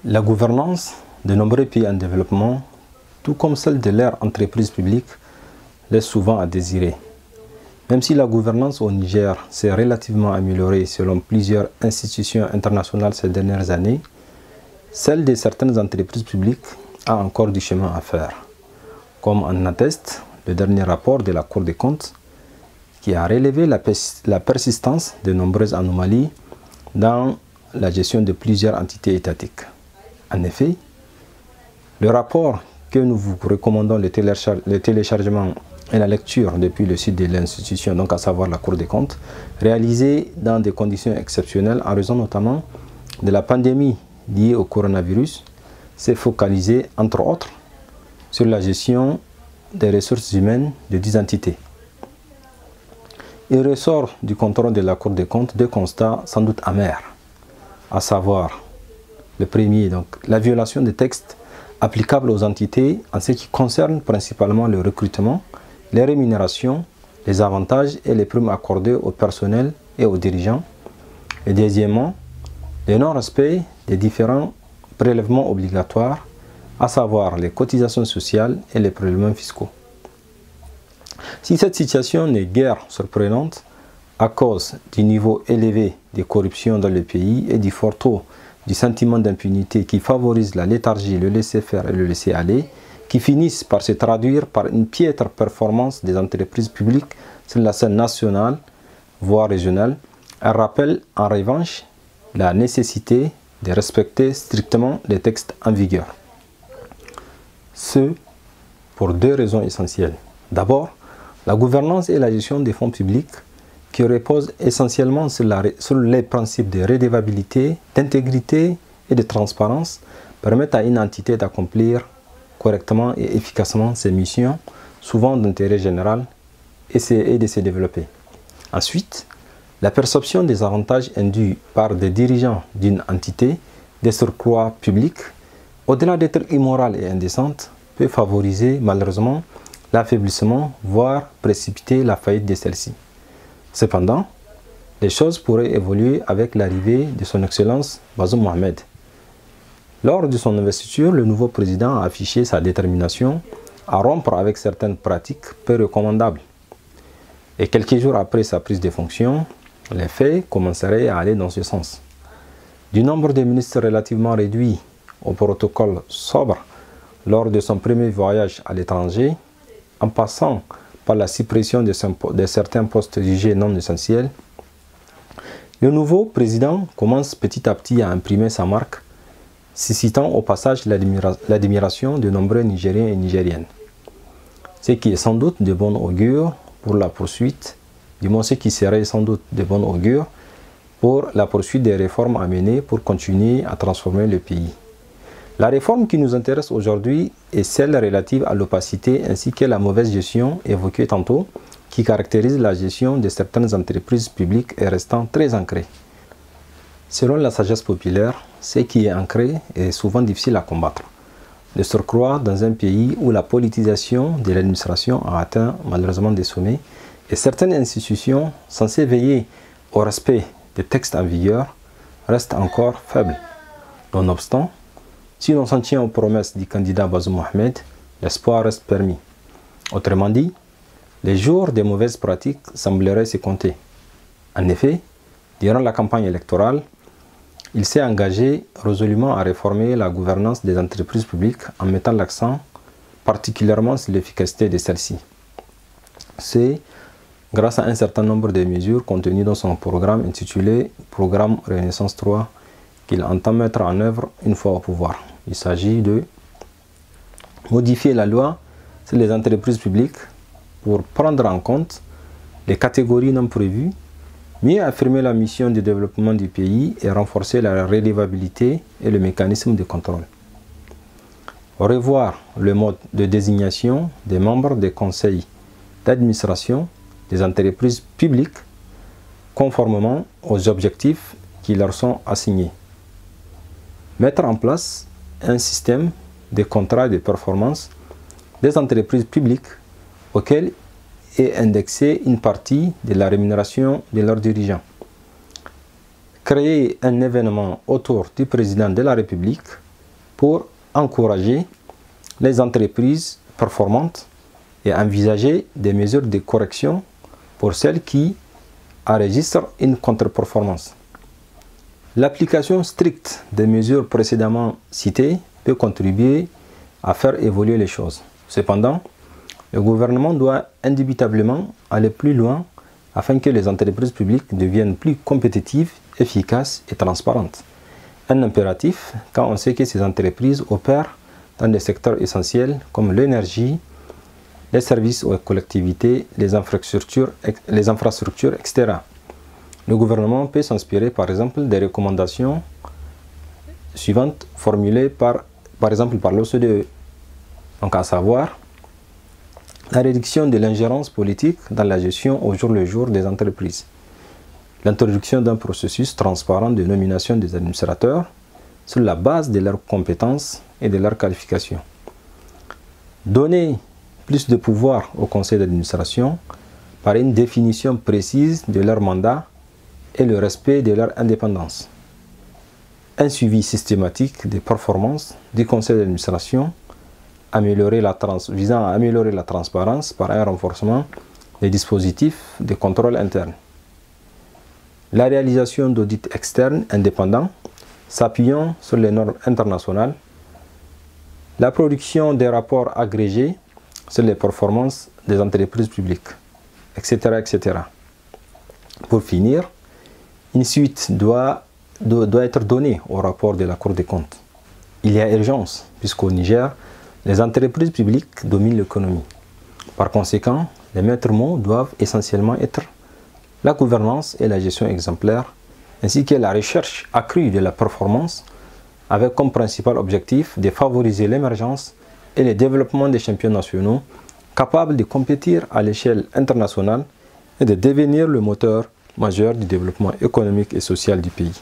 La gouvernance de nombreux pays en développement, tout comme celle de leurs entreprises publiques, laisse souvent à désirer. Même si la gouvernance au Niger s'est relativement améliorée selon plusieurs institutions internationales ces dernières années, celle de certaines entreprises publiques a encore du chemin à faire. Comme en atteste le dernier rapport de la Cour des comptes, qui a relevé la persistance de nombreuses anomalies dans la gestion de plusieurs entités étatiques. En effet, le rapport que nous vous recommandons le téléchargement et la lecture depuis le site de l'institution, donc à savoir la Cour des comptes, réalisé dans des conditions exceptionnelles en raison notamment de la pandémie liée au coronavirus, s'est focalisé entre autres sur la gestion des ressources humaines de 10 entités. Il ressort du contrôle de la Cour des comptes deux constats sans doute amers, à savoir le premier, donc la violation des textes applicables aux entités en ce qui concerne principalement le recrutement, les rémunérations, les avantages et les primes accordées au personnel et aux dirigeants. Et deuxièmement, le non-respect des différents prélèvements obligatoires, à savoir les cotisations sociales et les prélèvements fiscaux. Si cette situation n'est guère surprenante, à cause du niveau élevé de corruption dans le pays et du fort taux du sentiment d'impunité qui favorise la léthargie, le laisser-faire et le laisser-aller, qui finissent par se traduire par une piètre performance des entreprises publiques sur la scène nationale, voire régionale, elle rappelle en revanche la nécessité de respecter strictement les textes en vigueur. Ce, pour deux raisons essentielles. D'abord, la gouvernance et la gestion des fonds publics qui reposent essentiellement sur les principes de redevabilité, d'intégrité et de transparence permettent à une entité d'accomplir correctement et efficacement ses missions, souvent d'intérêt général, et de se développer. Ensuite, la perception des avantages induits par des dirigeants d'une entité, des surcroîts publics, au-delà d'être immorale et indécente, peut favoriser malheureusement l'affaiblissement, voire précipiter la faillite de celle-ci. Cependant, les choses pourraient évoluer avec l'arrivée de son Excellence Bazoum Mohamed. Lors de son investiture, le nouveau président a affiché sa détermination à rompre avec certaines pratiques peu recommandables. Et quelques jours après sa prise de fonction, les faits commenceraient à aller dans ce sens. Du nombre de ministres relativement réduit au protocole sobre lors de son premier voyage à l'étranger, en passant par la suppression de certains postes jugés non essentiels, le nouveau président commence petit à petit à imprimer sa marque, suscitant au passage l'admiration de nombreux Nigériens et Nigériennes. Ce qui est sans doute de bon augure pour la poursuite, du moins ce qui serait sans doute de bon augure pour la poursuite des réformes à mener pour continuer à transformer le pays. La réforme qui nous intéresse aujourd'hui est celle relative à l'opacité ainsi que la mauvaise gestion évoquée tantôt, qui caractérise la gestion de certaines entreprises publiques et restant très ancrée. Selon la sagesse populaire, ce qui est ancré est souvent difficile à combattre. De surcroît, dans un pays où la politisation de l'administration a atteint malheureusement des sommets et certaines institutions censées veiller au respect des textes en vigueur restent encore faibles. Nonobstant, si l'on s'en tient aux promesses du candidat Bazoum Mohamed, l'espoir reste permis. Autrement dit, les jours des mauvaises pratiques sembleraient se compter. En effet, durant la campagne électorale, il s'est engagé résolument à réformer la gouvernance des entreprises publiques en mettant l'accent particulièrement sur l'efficacité de celles-ci. C'est grâce à un certain nombre de mesures contenues dans son programme intitulé « Programme Renaissance 3 » qu'il entend mettre en œuvre une fois au pouvoir. Il s'agit de modifier la loi sur les entreprises publiques pour prendre en compte les catégories non prévues, mieux affirmer la mission de développement du pays et renforcer la redevabilité et le mécanisme de contrôle. Revoir le mode de désignation des membres des conseils d'administration des entreprises publiques conformément aux objectifs qui leur sont assignés. Mettre en place un système de contrats de performance des entreprises publiques auxquelles est indexée une partie de la rémunération de leurs dirigeants. Créer un événement autour du président de la République pour encourager les entreprises performantes et envisager des mesures de correction pour celles qui enregistrent une contre-performance. L'application stricte des mesures précédemment citées peut contribuer à faire évoluer les choses. Cependant, le gouvernement doit indubitablement aller plus loin afin que les entreprises publiques deviennent plus compétitives, efficaces et transparentes. Un impératif quand on sait que ces entreprises opèrent dans des secteurs essentiels comme l'énergie, les services aux collectivités, les infrastructures, etc. Le gouvernement peut s'inspirer par exemple des recommandations suivantes formulées par exemple par l'OCDE, donc à savoir la réduction de l'ingérence politique dans la gestion au jour le jour des entreprises, l'introduction d'un processus transparent de nomination des administrateurs sur la base de leurs compétences et de leurs qualifications, donner plus de pouvoir au conseil d'administration par une définition précise de leur mandat et le respect de leur indépendance, un suivi systématique des performances du conseil d'administration visant à améliorer la transparence par un renforcement des dispositifs de contrôle interne, la réalisation d'audits externes indépendants s'appuyant sur les normes internationales, la production des rapports agrégés sur les performances des entreprises publiques, etc. etc. Pour finir, une suite doit être donnée au rapport de la Cour des comptes. Il y a urgence, puisqu'au Niger, les entreprises publiques dominent l'économie. Par conséquent, les maîtres mots doivent essentiellement être la gouvernance et la gestion exemplaire, ainsi que la recherche accrue de la performance, avec comme principal objectif de favoriser l'émergence et le développement des champions nationaux capables de compétir à l'échelle internationale et de devenir le moteur majeur du développement économique et social du pays.